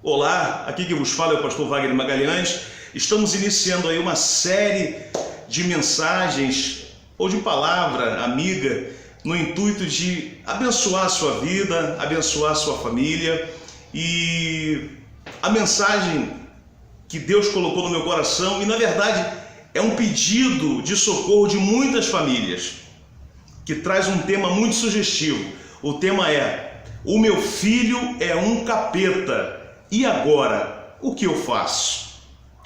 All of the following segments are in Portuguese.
Olá, aqui que vos fala é o pastor Wagner Magalhães. Estamos iniciando aí uma série de mensagens ou de palavra amiga no intuito de abençoar a sua vida, abençoar a sua família. E a mensagem que Deus colocou no meu coração, e na verdade é um pedido de socorro de muitas famílias, que traz um tema muito sugestivo. O tema é: o meu filho é um capeta, e agora o que eu faço?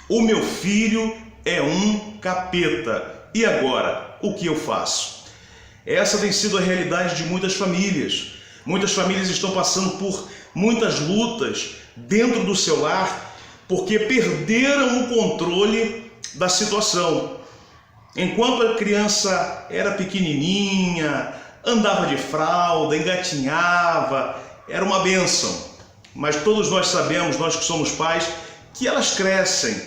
O meu filho é um capeta, e agora o que eu faço? Essa tem sido a realidade de muitas famílias. Muitas famílias estão passando por muitas lutas dentro do seu lar porque perderam o controle da situação. Enquanto a criança era pequenininha, andava de fralda, engatinhava, era uma bênção. Mas todos nós sabemos, nós que somos pais, que elas crescem,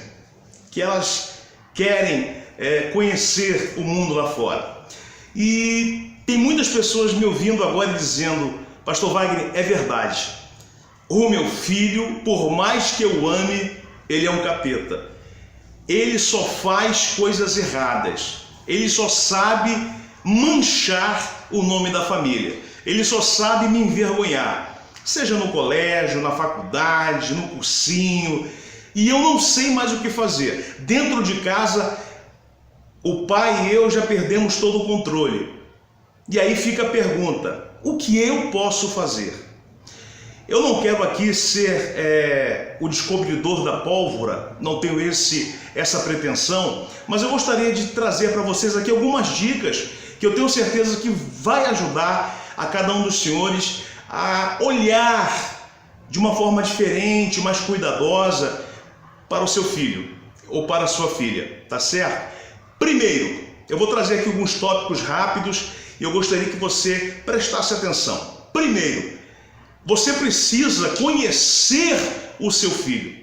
que elas querem conhecer o mundo lá fora. E tem muitas pessoas me ouvindo agora dizendo: Pastor Wagner, é verdade. O meu filho, por mais que eu ame, ele é um capeta. Ele só faz coisas erradas. Ele só sabe manchar o nome da família. Ele só sabe me envergonhar. Seja no colégio, na faculdade, no cursinho. E eu não sei mais o que fazer. Dentro de casa, o pai e eu já perdemos todo o controle. E aí fica a pergunta: o que eu posso fazer? Eu não quero aqui ser o descobridor da pólvora, não tenho essa pretensão, mas eu gostaria de trazer para vocês aqui algumas dicas que eu tenho certeza que vai ajudar a cada um dos senhores a olhar de uma forma diferente, mais cuidadosa para o seu filho ou para a sua filha, tá certo? Primeiro, eu vou trazer aqui alguns tópicos rápidos e eu gostaria que você prestasse atenção. Primeiro, você precisa conhecer o seu filho,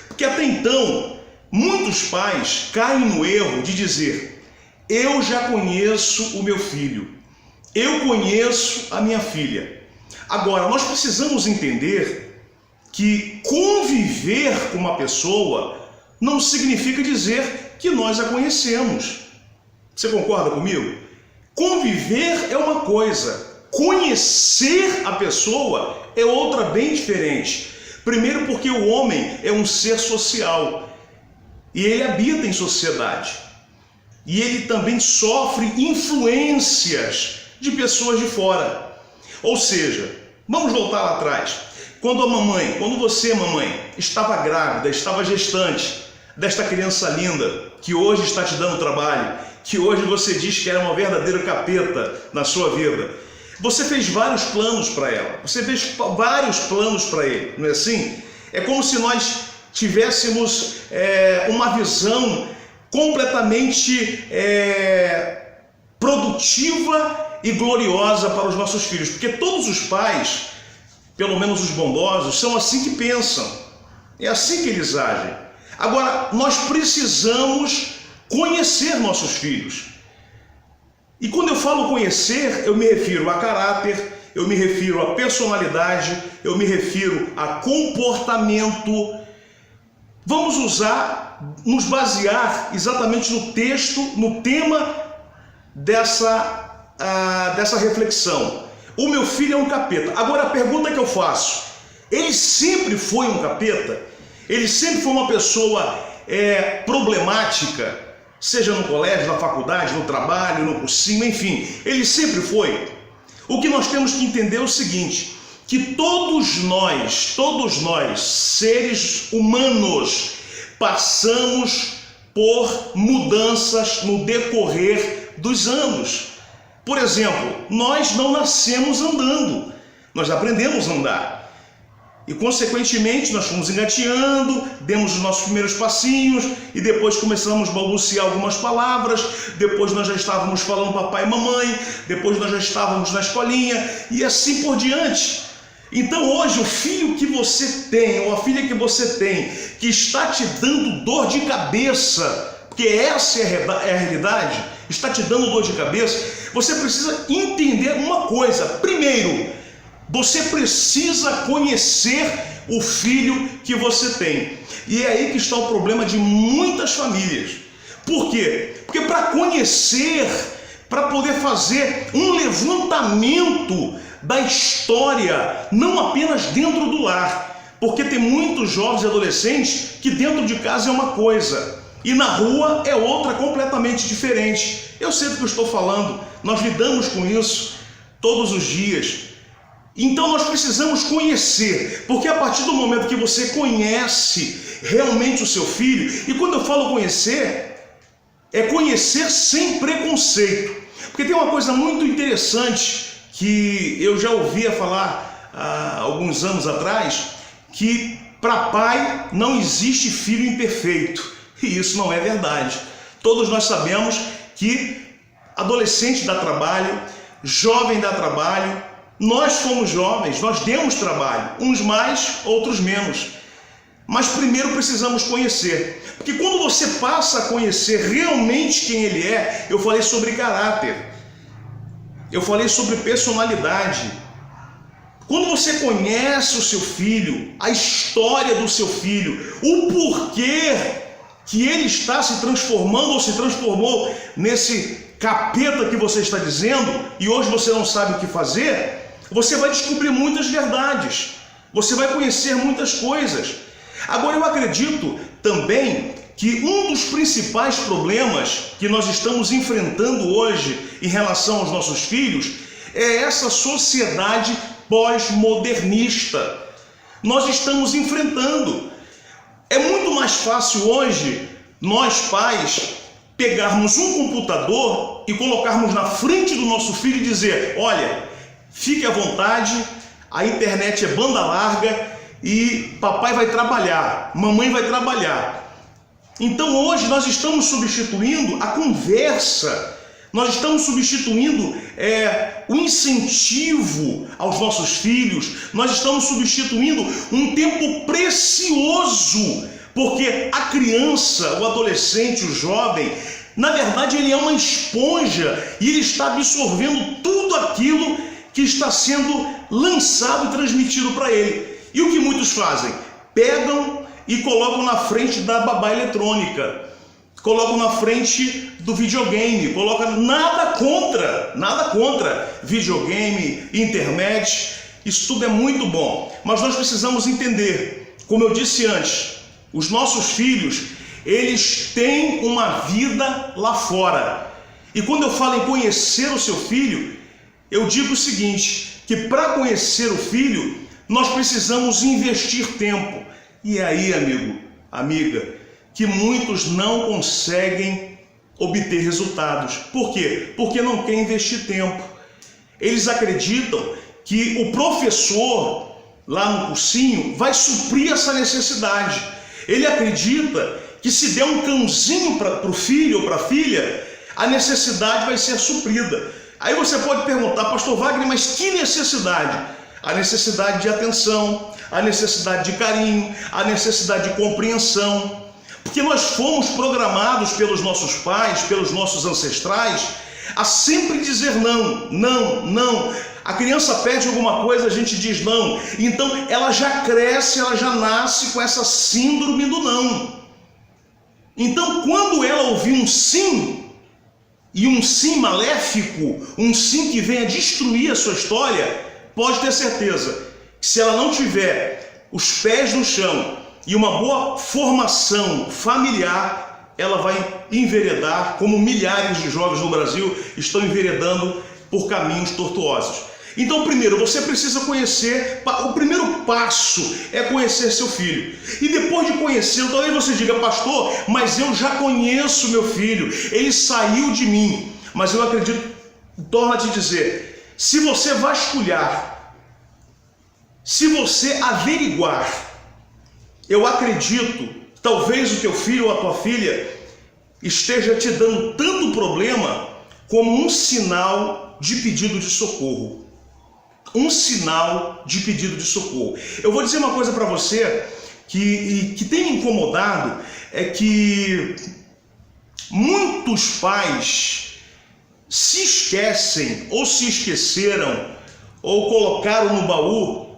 porque até então muitos pais caem no erro de dizer: eu já conheço o meu filho, eu conheço a minha filha. Agora, nós precisamos entender que conviver com uma pessoa não significa dizer que nós a conhecemos. Você concorda comigo? Conviver é uma coisa, conhecer a pessoa é outra bem diferente. Primeiro porque o homem é um ser social e ele habita em sociedade. E ele também sofre influências de pessoas de fora. Ou seja, vamos voltar lá atrás. Quando você, mamãe, estava grávida, estava gestante desta criança linda, que hoje está te dando trabalho, que hoje você diz que era uma verdadeira capeta na sua vida, você fez vários planos para ela, você fez vários planos para ele, não é assim? É como se nós tivéssemos uma visão completamente produtiva e gloriosa para os nossos filhos, porque todos os pais, pelo menos os bondosos, são assim que pensam, é assim que eles agem. Agora, nós precisamos conhecer nossos filhos. E quando eu falo conhecer, eu me refiro a caráter, eu me refiro a personalidade, eu me refiro a comportamento. Vamos nos basear exatamente no texto, no tema dessa reflexão. O meu filho é um capeta. Agora a pergunta que eu faço: ele sempre foi um capeta? Ele sempre foi uma pessoa problemática? Seja no colégio, na faculdade, no trabalho, no cursinho, enfim, ele sempre foi? O que nós temos que entender é o seguinte: que todos nós, seres humanos, passamos por mudanças no decorrer dos anos. Por exemplo, nós não nascemos andando, nós aprendemos a andar. E, consequentemente, nós fomos engateando, demos os nossos primeiros passinhos e depois começamos a balbuciar algumas palavras. Depois nós já estávamos falando papai e mamãe, depois nós já estávamos na escolinha e assim por diante. Então hoje o filho que você tem, ou a filha que você tem, que está te dando dor de cabeça, porque essa é a realidade, está te dando dor de cabeça, você precisa entender uma coisa. Primeiro, Você precisa conhecer o filho que você tem. E é aí que está o problema de muitas famílias. Por quê? Porque para conhecer, para poder fazer um levantamento da história, não apenas dentro do lar, porque tem muitos jovens e adolescentes que dentro de casa é uma coisa e na rua é outra completamente diferente. Eu sei do que eu estou falando, nós lidamos com isso todos os dias. Então nós precisamos conhecer, porque a partir do momento que você conhece realmente o seu filho, e quando eu falo conhecer, é conhecer sem preconceito. Porque tem uma coisa muito interessante que eu já ouvia falar há alguns anos atrás, que para pai não existe filho imperfeito. E isso não é verdade. Todos nós sabemos que adolescente dá trabalho, jovem dá trabalho, nós fomos jovens, nós demos trabalho, uns mais, outros menos. Mas primeiro precisamos conhecer, porque quando você passa a conhecer realmente quem ele é, eu falei sobre caráter, eu falei sobre personalidade. Quando você conhece o seu filho, a história do seu filho, o porquê que ele está se transformando ou se transformou nesse capeta que você está dizendo e hoje você não sabe o que fazer, você vai descobrir muitas verdades, você vai conhecer muitas coisas. Agora eu acredito também que um dos principais problemas que nós estamos enfrentando hoje em relação aos nossos filhos é essa sociedade pós-modernista. Nós estamos enfrentando. É muito mais fácil hoje nós pais pegarmos um computador e colocarmos na frente do nosso filho e dizer: olha, fique à vontade, a internet é banda larga e papai vai trabalhar, mamãe vai trabalhar. Então hoje nós estamos substituindo a conversa, nós estamos substituindo o incentivo aos nossos filhos, nós estamos substituindo um tempo precioso, porque a criança, o adolescente, o jovem, na verdade ele é uma esponja e ele está absorvendo tudo aquilo que está sendo lançado e transmitido para ele. E o que muitos fazem? Pegam e colocam na frente da babá eletrônica, colocam na frente do videogame, colocam nada contra videogame, internet, isso tudo é muito bom, mas nós precisamos entender, como eu disse antes, os nossos filhos, eles têm uma vida lá fora, e quando eu falo em conhecer o seu filho, eu digo o seguinte, que para conhecer o filho, nós precisamos investir tempo. E é aí, amigo, amiga, que muitos não conseguem obter resultados. Por quê? Porque não querem investir tempo. Eles acreditam que o professor lá no cursinho vai suprir essa necessidade. Ele acredita que se der um cãozinho para o filho ou para a filha, a necessidade vai ser suprida. Aí você pode perguntar: pastor Wagner, mas que necessidade? A necessidade de atenção, a necessidade de carinho, a necessidade de compreensão. Porque nós fomos programados pelos nossos pais, pelos nossos ancestrais, a sempre dizer não, não, não. A criança pede alguma coisa, a gente diz não. Então ela já cresce, ela já nasce com essa síndrome do não. Então quando ela ouvir um sim, e um sim maléfico, um sim que venha destruir a sua história, pode ter certeza que se ela não tiver os pés no chão e uma boa formação familiar, ela vai enveredar, como milhares de jovens no Brasil estão enveredando por caminhos tortuosos. Então, primeiro, você precisa conhecer, o primeiro passo é conhecer seu filho. E depois de conhecê-lo, talvez você diga: pastor, mas eu já conheço meu filho, ele saiu de mim. Mas eu acredito, torno a te dizer, se você vasculhar, se você averiguar, eu acredito, talvez o teu filho ou a tua filha esteja te dando tanto problema como um sinal de pedido de socorro. Um sinal de pedido de socorro. Eu vou dizer uma coisa para você que tem me incomodado, é que muitos pais se esquecem ou se esqueceram ou colocaram no baú,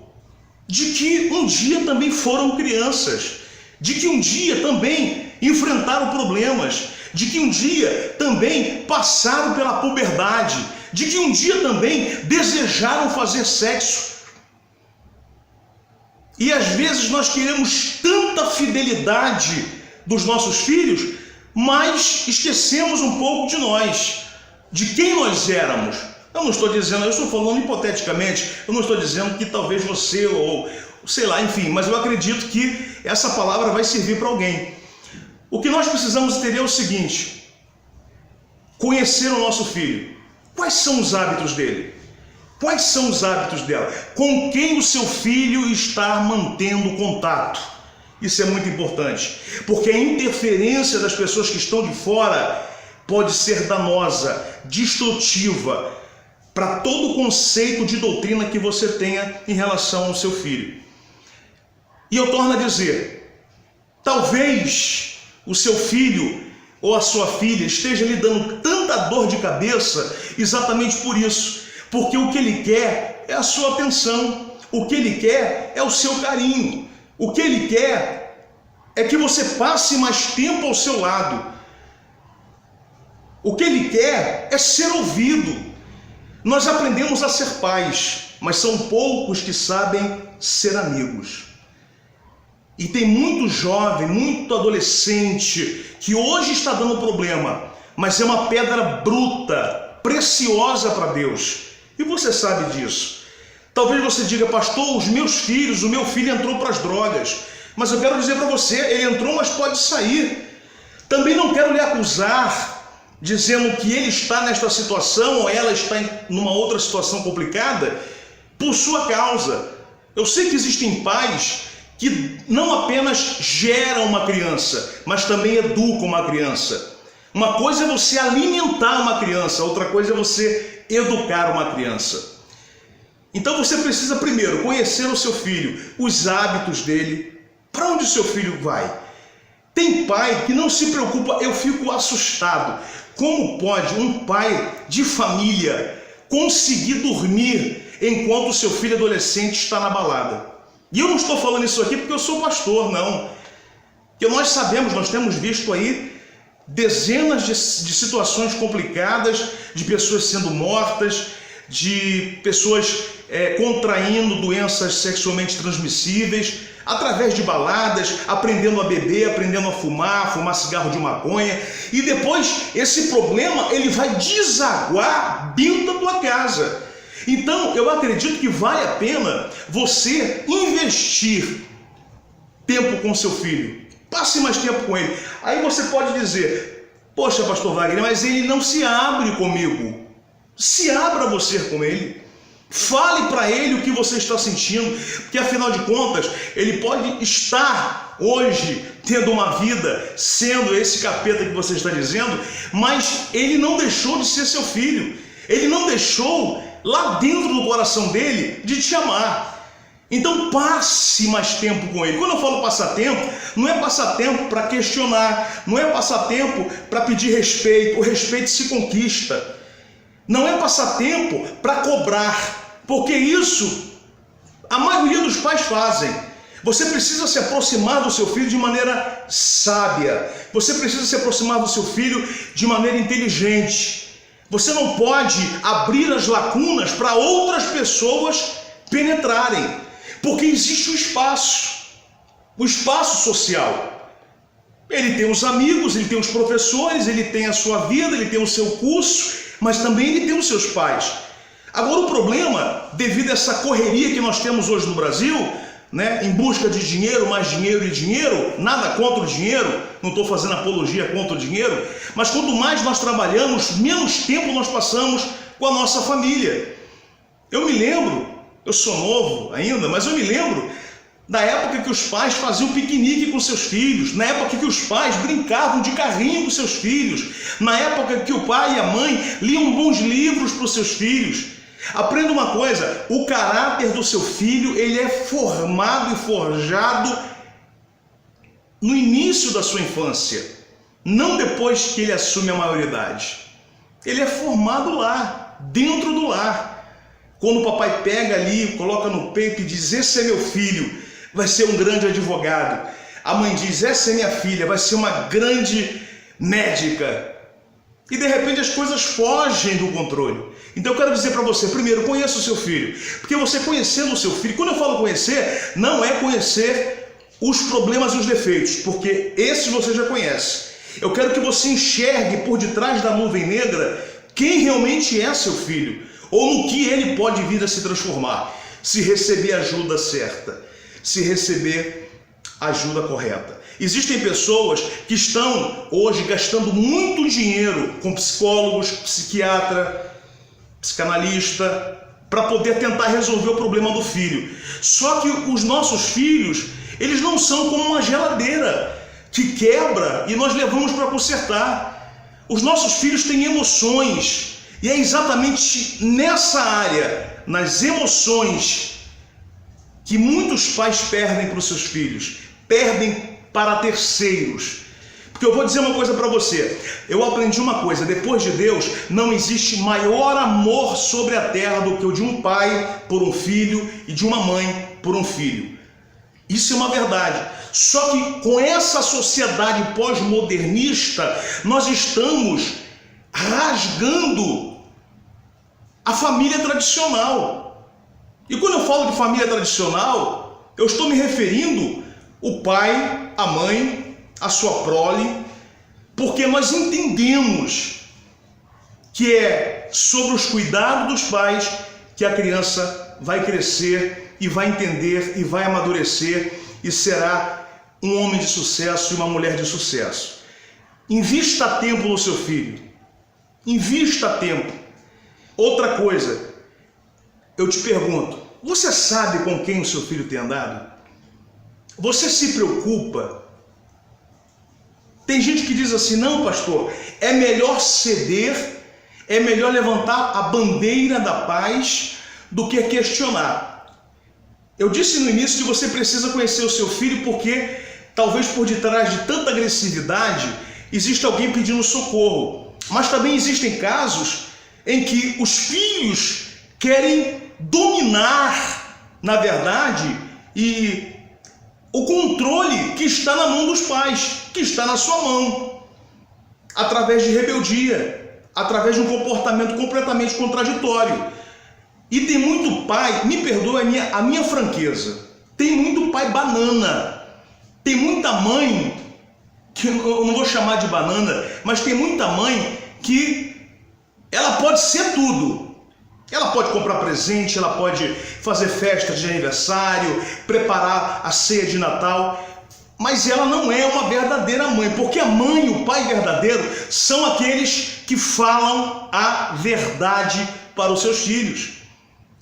de que um dia também foram crianças, de que um dia também enfrentaram problemas, de que um dia também passaram pela puberdade, de que um dia também desejaram fazer sexo. E às vezes nós queremos tanta fidelidade dos nossos filhos, mas esquecemos um pouco de nós, de quem nós éramos. Eu não estou dizendo, eu estou falando hipoteticamente, eu não estou dizendo que talvez você ou sei lá, enfim, mas eu acredito que essa palavra vai servir para alguém. O que nós precisamos ter é o seguinte: conhecer o nosso filho. Quais são os hábitos dele? Quais são os hábitos dela? Com quem o seu filho está mantendo contato? Isso é muito importante, porque a interferência das pessoas que estão de fora pode ser danosa, destrutiva para todo o conceito de doutrina que você tenha em relação ao seu filho. E eu torno a dizer, talvez o seu filho ou a sua filha esteja lhe dando tanta dor de cabeça exatamente por isso, porque o que ele quer é a sua atenção, o que ele quer é o seu carinho, o que ele quer é que você passe mais tempo ao seu lado, o que ele quer é ser ouvido. Nós aprendemos a ser pais, mas são poucos que sabem ser amigos. E tem muito jovem, muito adolescente que hoje está dando problema, mas é uma pedra bruta, preciosa para Deus. E você sabe disso. Talvez você diga, pastor, os meus filhos, o meu filho entrou para as drogas. Mas eu quero dizer para você, ele entrou, mas pode sair. Também não quero lhe acusar, dizendo que ele está nesta situação ou ela está em uma outra situação complicada por sua causa. Eu sei que existem pais que não apenas geram uma criança, mas também educam uma criança. Uma coisa é você alimentar uma criança, outra coisa é você educar uma criança. Então você precisa primeiro conhecer o seu filho, os hábitos dele, para onde o seu filho vai. Tem pai que não se preocupa, eu fico assustado. Como pode um pai de família conseguir dormir enquanto o seu filho adolescente está na balada? E eu não estou falando isso aqui porque eu sou pastor, não. Porque nós sabemos, nós temos visto aí dezenas de situações complicadas, de pessoas sendo mortas, de pessoas contraindo doenças sexualmente transmissíveis, através de baladas, aprendendo a beber, aprendendo a fumar cigarro de maconha, e depois esse problema ele vai desaguar dentro da tua casa. Então eu acredito que vale a pena você investir tempo com seu filho, passe mais tempo com ele. Aí você pode dizer, poxa pastor Wagner, mas ele não se abre comigo. Se abra você com ele. Fale para ele o que você está sentindo, porque afinal de contas, ele pode estar hoje tendo uma vida, sendo esse capeta que você está dizendo, mas ele não deixou de ser seu filho, ele não deixou lá dentro do coração dele de te amar. Então passe mais tempo com ele. Quando eu falo passar tempo, não é passar tempo para questionar, não é passar tempo para pedir respeito, o respeito se conquista. Não é passar tempo para cobrar, porque isso a maioria dos pais fazem. Você precisa se aproximar do seu filho de maneira sábia. Você precisa se aproximar do seu filho de maneira inteligente. Você não pode abrir as lacunas para outras pessoas penetrarem, porque existe o espaço social. Ele tem os amigos, ele tem os professores, ele tem a sua vida, ele tem o seu curso, mas também ele tem os seus pais. Agora o problema, devido a essa correria que nós temos hoje no Brasil, né, em busca de dinheiro, mais dinheiro e dinheiro, nada contra o dinheiro, não estou fazendo apologia contra o dinheiro, mas quanto mais nós trabalhamos, menos tempo nós passamos com a nossa família. Eu me lembro, eu sou novo ainda, mas eu me lembro da época que os pais faziam piquenique com seus filhos, na época que os pais brincavam de carrinho com seus filhos, na época que o pai e a mãe liam bons livros para os seus filhos. Aprenda uma coisa, o caráter do seu filho, ele é formado e forjado no início da sua infância, não depois que ele assume a maioridade. Ele é formado lá, dentro do lar. Quando o papai pega ali, coloca no peito e diz: esse é meu filho, vai ser um grande advogado. A mãe diz: essa é minha filha, vai ser uma grande médica. E de repente as coisas fogem do controle. Então eu quero dizer para você, primeiro, conheça o seu filho. Porque você conhecendo o seu filho, quando eu falo conhecer, não é conhecer os problemas e os defeitos, porque esses você já conhece. Eu quero que você enxergue por detrás da nuvem negra quem realmente é seu filho, ou no que ele pode vir a se transformar, se receber a ajuda certa, se receber a ajuda correta. Existem pessoas que estão hoje gastando muito dinheiro com psicólogos, psiquiatra, psicanalista, para poder tentar resolver o problema do filho. Só que os nossos filhos, eles não são como uma geladeira que quebra e nós levamos para consertar. Os nossos filhos têm emoções, e é exatamente nessa área, nas emoções, que muitos pais perdem para os seus filhos, perdem para terceiros. Porque eu vou dizer uma coisa para você, eu aprendi uma coisa: depois de Deus não existe maior amor sobre a terra do que o de um pai por um filho e de uma mãe por um filho. Isso é uma verdade. Só que com essa sociedade pós-modernista, nós estamos rasgando a família tradicional. E quando eu falo de família tradicional, eu estou me referindo ao pai, a mãe, a sua prole, porque nós entendemos que é sobre os cuidados dos pais que a criança vai crescer e vai entender e vai amadurecer e será um homem de sucesso e uma mulher de sucesso. Invista tempo no seu filho. Invista tempo. Outra coisa, eu te pergunto, você sabe com quem o seu filho tem andado? Você se preocupa? Tem gente que diz assim: não, pastor, é melhor ceder, é melhor levantar a bandeira da paz do que questionar. Eu disse no início que você precisa conhecer o seu filho, porque talvez por detrás de tanta agressividade exista alguém pedindo socorro. Mas também existem casos em que os filhos querem dominar, na verdade, e o controle que está na mão dos pais, que está na sua mão, através de rebeldia, através de um comportamento completamente contraditório. E tem muito pai, me perdoa a minha franqueza, tem muito pai banana, tem muita mãe, que eu não vou chamar de banana, mas tem muita mãe que ela pode ser tudo. Ela pode comprar presente, ela pode fazer festa de aniversário, preparar a ceia de Natal, mas ela não é uma verdadeira mãe, porque a mãe e o pai verdadeiro são aqueles que falam a verdade para os seus filhos.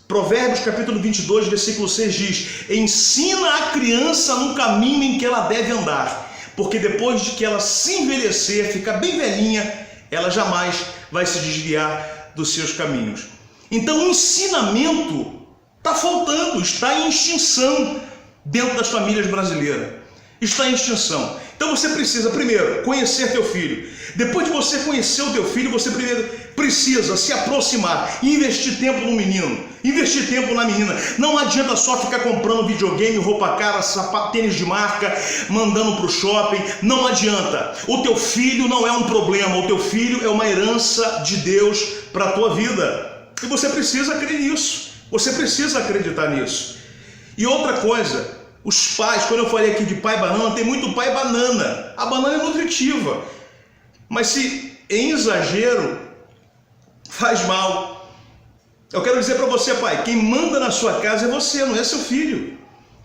Provérbios capítulo 22, versículo 6 diz: ensina a criança no caminho em que ela deve andar, porque depois de que ela se envelhecer, ficar bem velhinha, ela jamais vai se desviar dos seus caminhos. Então o ensinamento está faltando, está em extinção dentro das famílias brasileiras. Está em extinção. Então você precisa primeiro conhecer teu filho. Depois de você conhecer o teu filho, você primeiro precisa se aproximar e investir tempo no menino, investir tempo na menina. Não adianta só ficar comprando videogame, roupa cara, sapato, tênis de marca, mandando para o shopping. Não adianta. O teu filho não é um problema, o teu filho é uma herança de Deus para a tua vida. E você precisa crer nisso, você precisa acreditar nisso. E outra coisa, os pais, quando eu falei aqui de pai banana, tem muito pai banana. A banana é nutritiva, mas se em exagero, faz mal. Eu quero dizer para você, pai, quem manda na sua casa é você, não é seu filho.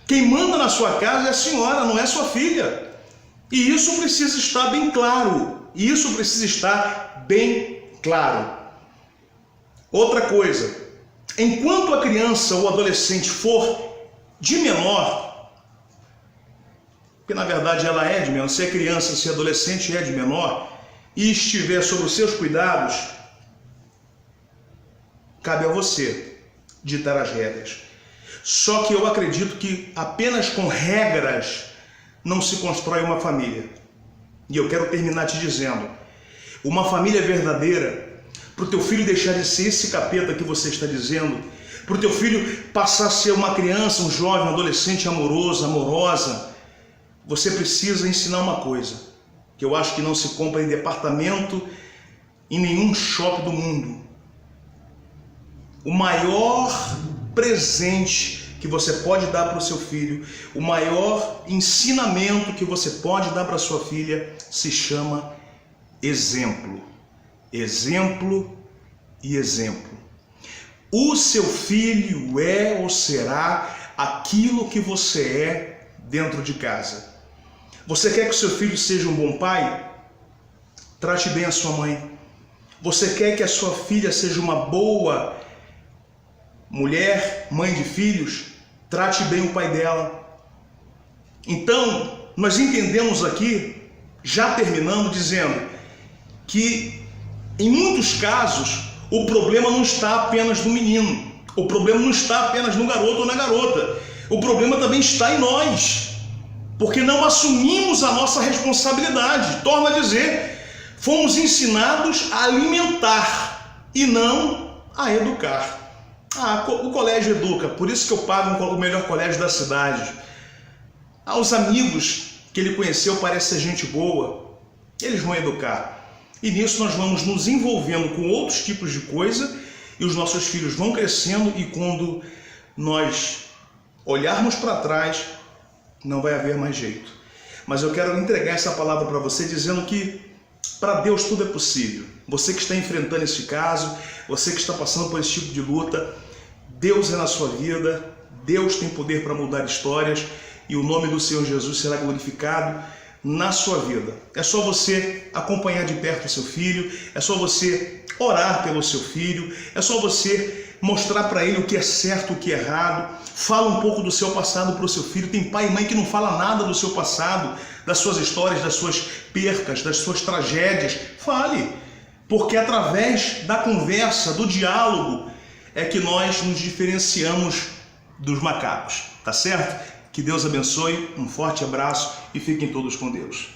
Quem manda na sua casa é a senhora, não é sua filha. E isso precisa estar bem claro. Isso precisa estar bem claro. Outra coisa, enquanto a criança ou adolescente for de menor, porque na verdade ela é de menor, se é criança, se é adolescente, é de menor, e estiver sob os seus cuidados, cabe a você ditar as regras. Só que eu acredito que apenas com regras não se constrói uma família. E eu quero terminar te dizendo, uma família verdadeira, para o teu filho deixar de ser esse capeta que você está dizendo, para o teu filho passar a ser uma criança, um jovem, um adolescente amoroso, amorosa, você precisa ensinar uma coisa, que eu acho que não se compra em departamento, em nenhum shopping do mundo. O maior presente que você pode dar para o seu filho, o maior ensinamento que você pode dar para sua filha se chama exemplo. Exemplo e exemplo. O seu filho é ou será aquilo que você é dentro de casa. Você quer que o seu filho seja um bom pai? Trate bem a sua mãe. Você quer que a sua filha seja uma boa mulher, mãe de filhos? Trate bem o pai dela. Então, nós entendemos aqui, já terminando, dizendo que em muitos casos o problema não está apenas no menino, o problema não está apenas no garoto ou na garota, o problema também está em nós, porque não assumimos a nossa responsabilidade. Torno a dizer, fomos ensinados a alimentar e não a educar. O colégio educa, por isso que eu pago o melhor colégio da cidade. Os amigos que ele conheceu parecem ser gente boa, eles vão educar. E nisso nós vamos nos envolvendo com outros tipos de coisa e os nossos filhos vão crescendo, e quando nós olharmos para trás, não vai haver mais jeito. Mas eu quero entregar essa palavra para você dizendo que para Deus tudo é possível. Você que está enfrentando esse caso, você que está passando por esse tipo de luta, Deus é na sua vida, Deus tem poder para mudar histórias e o nome do Senhor Jesus será glorificado na sua vida. É só você acompanhar de perto o seu filho, é só você orar pelo seu filho, é só você mostrar para ele o que é certo, o que é errado. Fala um pouco do seu passado para o seu filho. Tem pai e mãe que não fala nada do seu passado, das suas histórias, das suas percas, das suas tragédias. Fale, porque através da conversa, do diálogo, é que nós nos diferenciamos dos macacos, tá certo? Que Deus abençoe, um forte abraço e fiquem todos com Deus.